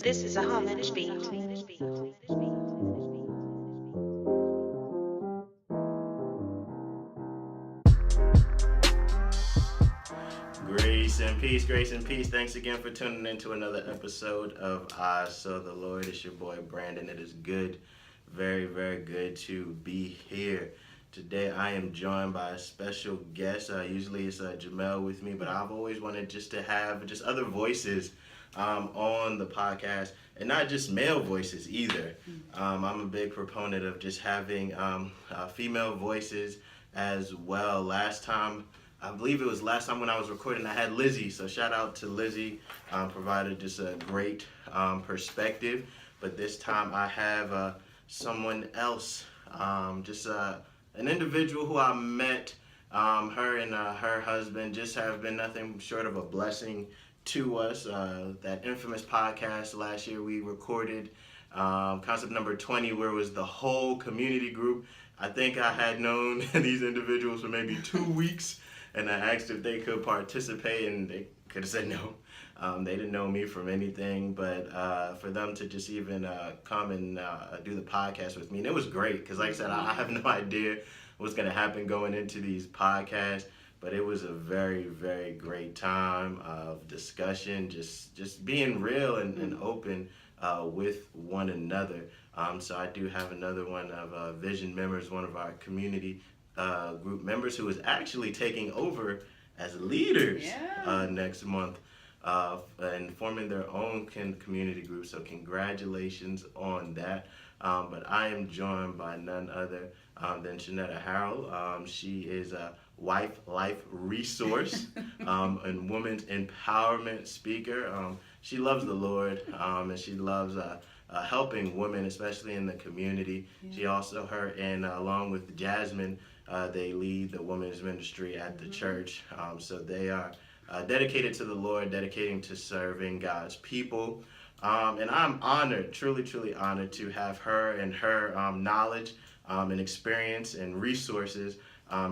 This is a homage beat. Grace and peace, grace and peace. Thanks again for tuning in to another episode of I Saw the Lord. It's your boy Brandon. It is good, very, very good to be here. Today I am joined by a special guest. Usually it's Jamel with me, but I've always wanted just to have just other voices on the podcast, and not just male voices either. I'm a big proponent of just having female voices as well. I believe it was last time when I was recording, I had Lizzie. So shout out to Lizzie, provided just a great perspective. But this time I have someone else, an individual who I met. Her and her husband just have been nothing short of a blessing to us. That infamous podcast last year we recorded, concept number 20, where it was the whole community group. I think I had known these individuals for maybe 2 weeks, and I asked if they could participate, and they could have said no. They didn't know me from anything, but for them to just even come and do the podcast with me, and it was great, because like I said, I have no idea what's going to happen going into these podcasts, but it was a very, very great time of discussion, just being real and open with one another. So I do have another one of Vision members, one of our community group members, who is actually taking over as leaders next month and forming their own community group. So congratulations on that. But I am joined by none other than Shirnetta Harold. She is a life resource and women's empowerment speaker. She loves the Lord, and she loves helping women, especially in the community. She also, along with Jasmine, they lead the women's ministry at the church. So they are dedicated to the Lord, dedicating to serving God's people. And I'm honored, truly honored, to have her and her knowledge and experience and resources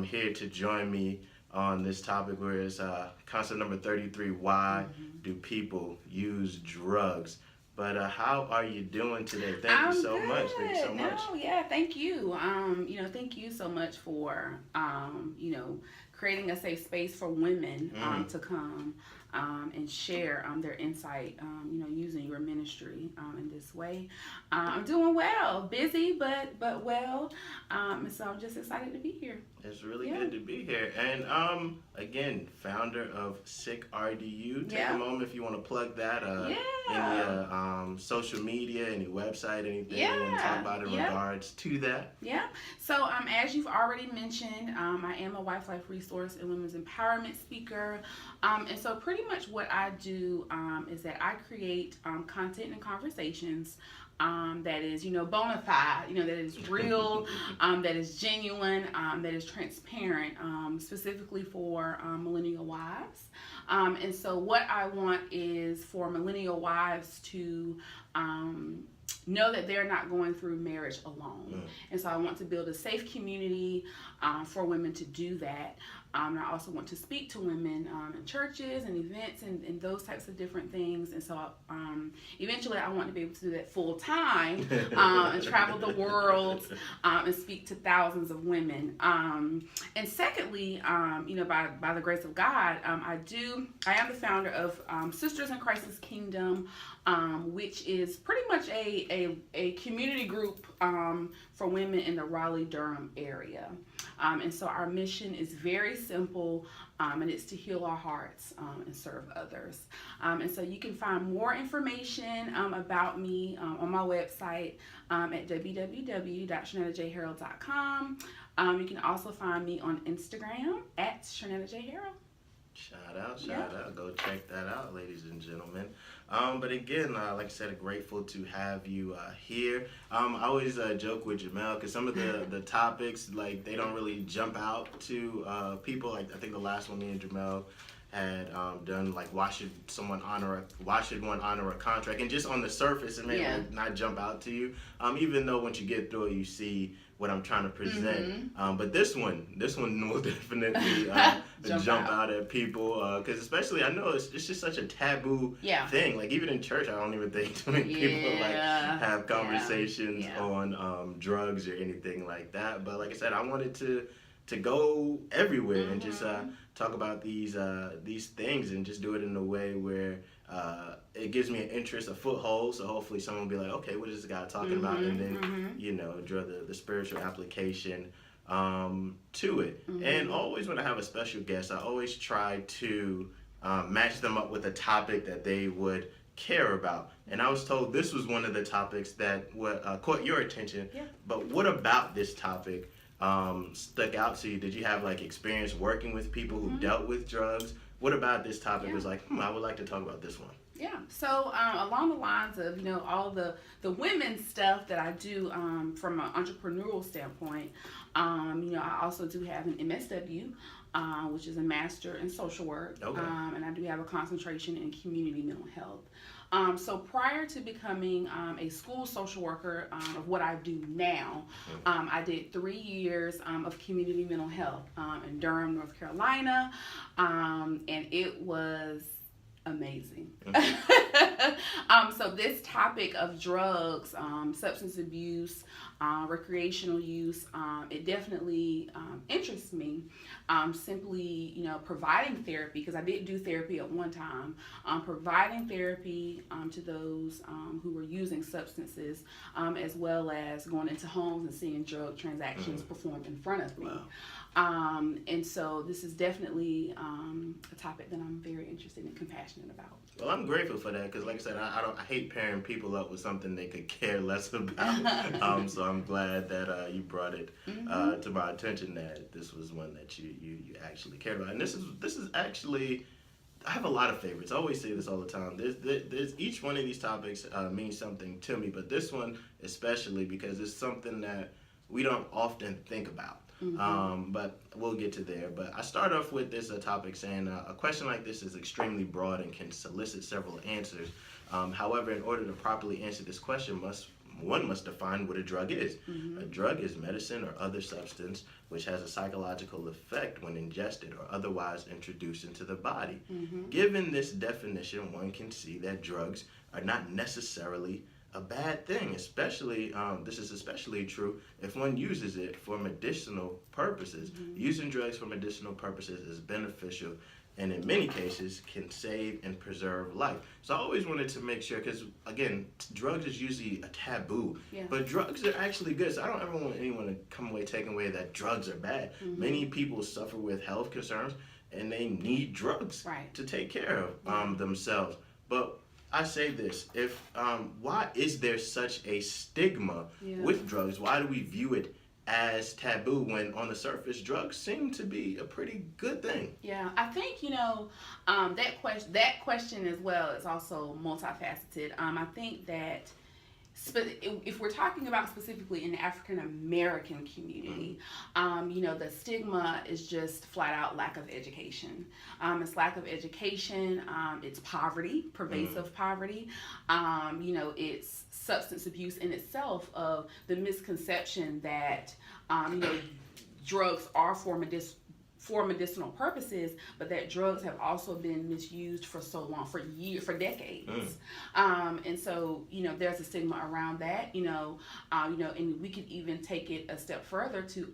here to join me on this topic, where it's concept number 33, why do people use drugs? But how are you doing today? Thank you so much. Thank you so much. Thank you. Thank you so much for, creating a safe space for women to come and share their insight, using your ministry in this way. I'm doing well, busy, but well. And so I'm just excited to be here. It's really good to be here. And again, founder of S.I.C.K RDU. Take a moment if you want to plug that. Any social media, any website, anything you want to talk about in regards to that. So as you've already mentioned, I am a life resource and women's empowerment speaker. And so pretty much what I do is that I create content and conversations that is, bona fide, that is real, that is genuine, that is transparent, specifically for millennial wives. And so what I want is for millennial wives to know that they're not going through marriage alone. And so I want to build a safe community for women to do that. And I also want to speak to women in churches and events and those types of different things. And so eventually I want to be able to do that full time and travel the world and speak to thousands of women. And secondly, by the grace of God, I am the founder of Sisters in Christ's Kingdom, which is pretty much a community group for women in the Raleigh-Durham area. And so our mission is very simple, and it's to heal our hearts and serve others. And so you can find more information about me on my website at www.shirnettajharold.com. You can also find me on Instagram at ShirnettaJHarold. Shout out. Go check that out, ladies and gentlemen. But again, like I said, grateful to have you here. I always joke with Jamel, because some of the topics, like, they don't really jump out to people. Like, I think the last one me and Jamel had done like why should one honor a contract, and just on the surface it may like not jump out to you, even though once you get through it you see what I'm trying to present. But this one will definitely jump out at people, because especially I know it's just such a taboo thing. Like even in church, I don't even think too many people like have conversations on drugs or anything like that. But like I said, I wanted to go everywhere and just talk about these things, and just do it in a way where it gives me an interest, a foothold. So hopefully someone will be like, okay, what is this guy talking about? And then draw the spiritual application to it. And always when I have a special guest, I always try to match them up with a topic that they would care about. And I was told this was one of the topics that caught your attention. But what about this topic stuck out to you? Did you have like experience working with people who dealt with drugs? What about this topic was like, I would like to talk about this one? Yeah, so along the lines of, all the women's stuff that I do from an entrepreneurial standpoint, I also do have an MSW, which is a Master in Social Work, and I do have a concentration in community mental health. So prior to becoming a school social worker of what I do now, I did 3 years of community mental health in Durham, North Carolina, and it was amazing. So this topic of drugs, substance abuse, recreational use, it definitely interests me. Simply, providing therapy, because I did do therapy at one time, providing therapy to those who were using substances, as well as going into homes and seeing drug transactions performed in front of me. Wow. And so this is definitely a topic that I'm very interested and compassionate about. Well, I'm grateful for that, because like I said, I hate pairing people up with something they could care less about. So I'm glad that you brought it to my attention, that this was one that you actually cared about. And this is actually, I have a lot of favorites. I always say this all the time. There's each one of these topics means something to me, but this one especially, because it's something that we don't often think about. But we'll get to there. But I start off with this topic saying a question like this is extremely broad and can solicit several answers. However, in order to properly answer this question, one must define what a drug is. A drug is medicine or other substance which has a psychological effect when ingested or otherwise introduced into the body. Given this definition, one can see that drugs are not necessarily a bad thing, especially this is especially true if one uses it for medicinal purposes. Using drugs for medicinal purposes is beneficial, and in many cases can save and preserve life. So I always wanted to make sure, because again, drugs is usually a taboo, but drugs are actually good. So I don't ever want anyone to come away taking away that drugs are bad. Many people suffer with health concerns and they need drugs to take care of themselves. But I say this, why is there such a stigma with drugs? Why do we view it as taboo when on the surface drugs seem to be a pretty good thing? Yeah, I think, that question as well is also multifaceted. I think that if we're talking about specifically in the African American community, the stigma is just flat out lack of education. It's lack of education. It's poverty, pervasive poverty. It's substance abuse in itself, of the misconception that drugs are for medicinal purposes, but that drugs have also been misused for so long, for decades. And so, there's a stigma around that, and we could even take it a step further to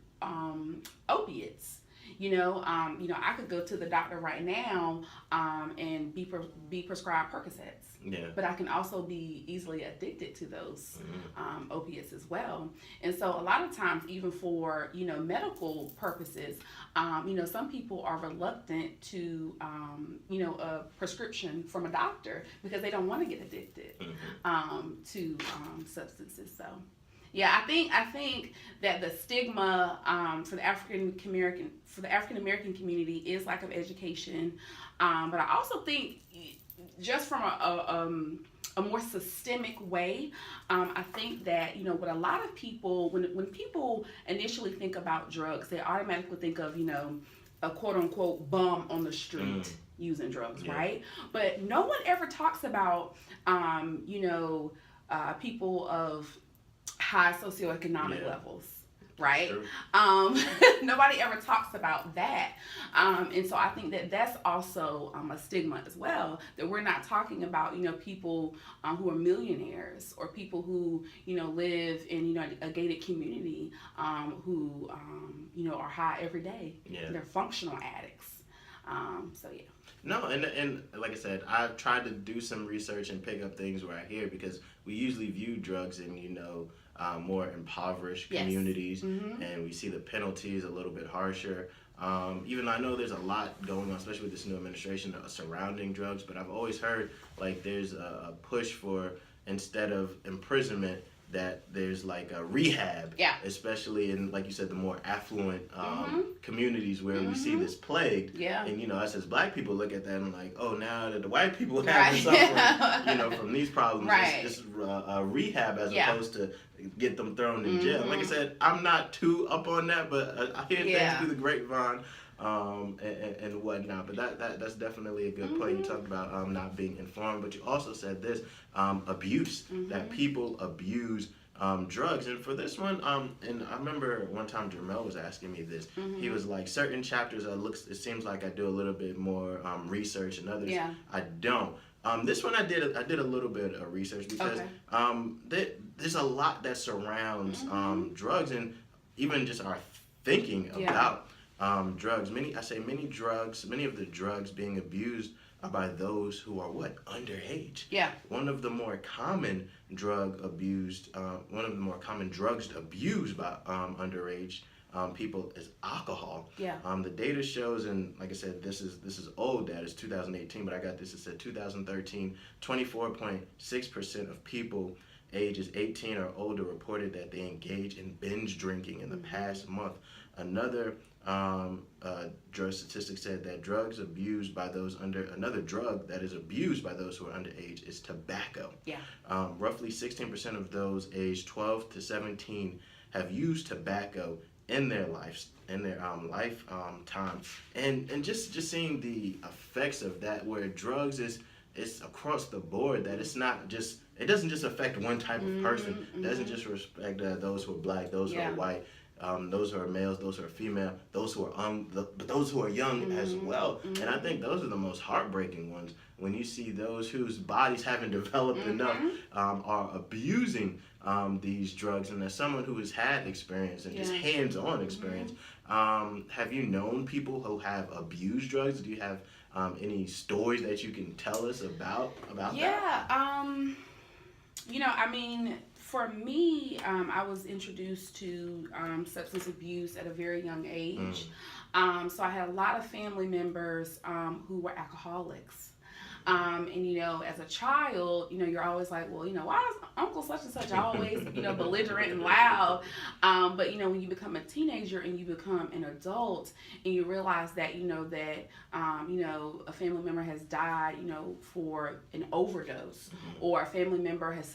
opiates. I could go to the doctor right now and be prescribed Percocets. But I can also be easily addicted to those opiates as well. And so a lot of times, even for medical purposes, some people are reluctant to a prescription from a doctor because they don't want to get addicted to substances. So yeah, I think that the stigma for the African American community is lack of education, but I also think, just from a more systemic way, I think that what a lot of people, when people initially think about drugs, they automatically think of a quote unquote bum on the street. using drugs, Yeah. right? But no one ever talks about, people of high socioeconomic Yeah. levels, right? True. Um, Nobody ever talks about that. And so I think that that's also a stigma as well, that we're not talking about, people who are millionaires, or people who, live in, a gated community, who, are high every day. Yeah. They're functional addicts. So yeah. No, and like I said, I've tried to do some research and pick up things where I hear, because we usually view drugs in more impoverished Yes. communities, Mm-hmm. and we see the penalties a little bit harsher. Even though I know there's a lot going on, especially with this new administration surrounding drugs, but I've always heard like there's a push for, instead of imprisonment, that there's like a rehab, Yeah. especially in, like you said, the more affluent Mm-hmm. communities where we see Mhm. this plagued. Yeah. And us as black people look at that and like, oh, now that the white people Right. have suffering, from these problems, Right. it's a rehab as Yeah. opposed to get them thrown in jail. Mhm. Like I said, I'm not too up on that, but I hear Yeah. things through the grapevine. And whatnot, but that's definitely a good point. You Mhm. talked about not being informed, but you also said this abuse, that Mhm. people abuse drugs. And for this one, and I remember one time Jermel was asking me this. Mhm. He was like, certain chapters it seems like I do a little bit more research, and others Yeah. I don't. This one I did a little bit of research, because there's a lot that surrounds Mhm. drugs, and even just our thinking Yeah. about drugs. Many of the drugs being abused are by those who are underage. Yeah. One of the more common drugs abused by underage people is alcohol. Yeah. The data shows, and like I said, this is old data. It's 2018, but I got this. It said 2013, 24.6% of people ages 18 or older reported that they engage in binge drinking in the past month. Another drug statistic said that another drug that is abused by those who are underage is tobacco. Yeah. Roughly 16% of those aged 12 to 17 have used tobacco in their lifetime, and just seeing the effects of that, where drugs it's across the board, that it doesn't just affect one type of person. It doesn't just respect those who are black, those who are white, those who are males, those who are female, those who are but those who are young as well. And I think those are the most heartbreaking ones, when you see those whose bodies haven't developed enough are abusing these drugs. And as someone who has had experience and just hands-on experience, have you known people who have abused drugs? Do you have any stories that you can tell us about that? Yeah. For me, I was introduced to substance abuse at a very young age. So I had a lot of family members who were alcoholics. As a child, you're always like, well, why is Uncle such and such always, belligerent and loud? But when you become a teenager and you become an adult and you realize that, a family member has died, for an overdose, or a family member has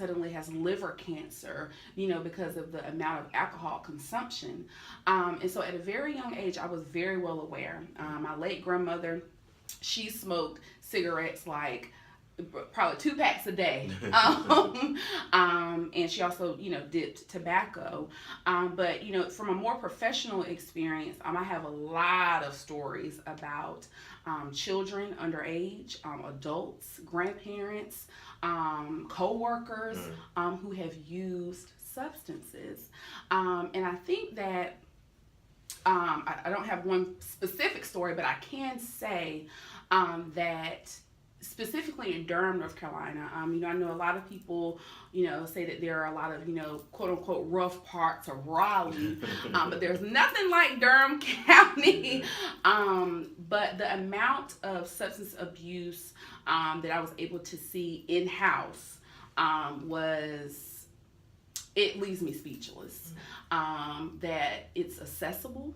liver cancer, because of the amount of alcohol consumption. And so at a very young age, I was very well aware. My late grandmother, she smoked cigarettes like probably 2 packs a day. And she also, dipped tobacco. But, from a more professional experience, I have a lot of stories about children underage, adults, grandparents, co-workers who have used substances. And I think that I don't have one specific story, but I can say that specifically in Durham, North Carolina, I know a lot of people, say that there are a lot of, quote unquote, rough parts of Raleigh, but there's nothing like Durham County. But the amount of substance abuse that I was able to see in-house it leaves me speechless. That it's accessible.